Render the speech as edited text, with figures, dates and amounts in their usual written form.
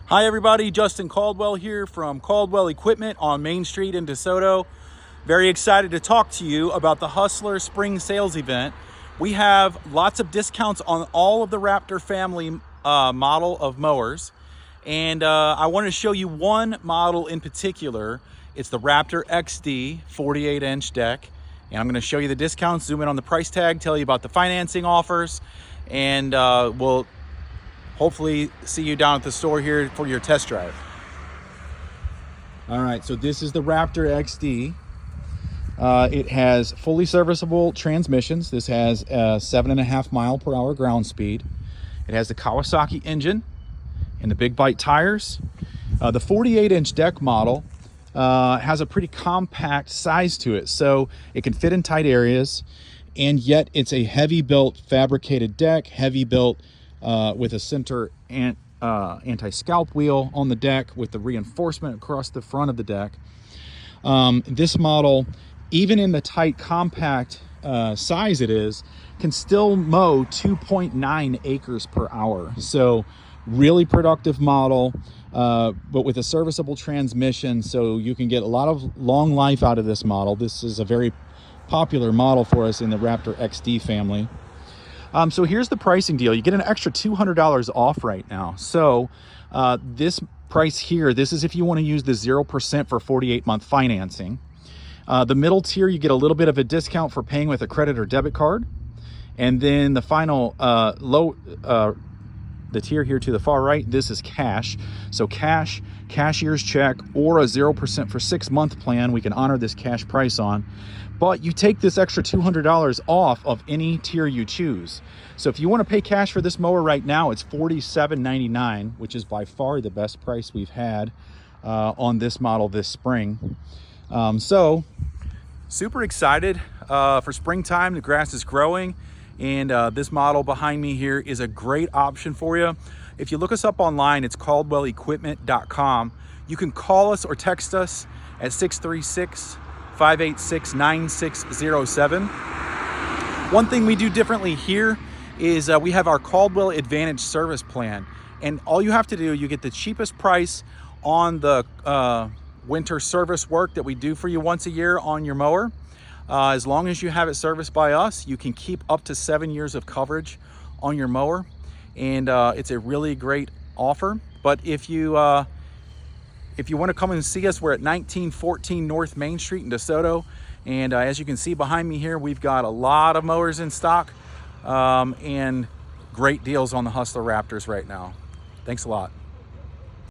Hi everybody, Justin Caldwell here from Caldwell Equipment on Main Street in DeSoto. Very excited to talk to you about the Hustler Spring Sales Event. We have lots of discounts on all of the Raptor family model of mowers. And I want to show you one model in particular. It's the Raptor XD 48-inch deck. And I'm going to show you the discounts, zoom in on the price tag, tell you about the financing offers, and we'll hopefully see you down at the store here for your test drive. All right, so this is the Raptor XD. It has fully serviceable transmissions. This has a 7.5 mile per hour ground speed. It has the Kawasaki engine and the big bite tires. The 48-inch deck model has a pretty compact size to it, so it can fit in tight areas, and yet it's a heavy built fabricated deck, heavy built with a center anti-scalp wheel on the deck with the reinforcement across the front of the deck. This model, even in the tight compact size it is, can still mow 2.9 acres per hour. So really productive model, but with a serviceable transmission, so you can get a lot of long life out of this model. This is a very popular model for us in the Raptor XD family. So here's the pricing deal. You get an extra $200 off right now. So this price here, this is if you want to use the 0% for 48-month financing. The middle tier, you get a little bit of a discount for paying with a credit or debit card. And then the final the tier here to the far right, this is cash. So cash, cashier's check, or a 0% for 6-month plan, we can honor this cash price on. But you take this extra $200 off of any tier you choose. So if you want to pay cash for this mower right now, it's $47.99, which is by far the best price we've had on this model this spring. So super excited for springtime. The grass is growing, and this model behind me here is a great option for you. If you look us up online, it's caldwellequipment.com. You can call us or text us at 636-586-9607. One thing we do differently here is we have our Caldwell Advantage service plan, and all you have to do, you get the cheapest price on the winter service work that we do for you once a year on your mower. As long as you have it serviced by us, you can keep up to 7 years of coverage on your mower, and it's a really great offer. But if you want to come and see us, we're at 1914 North Main Street in DeSoto, and as you can see behind me here, we've got a lot of mowers in stock and great deals on the Hustler Raptors right now. Thanks a lot.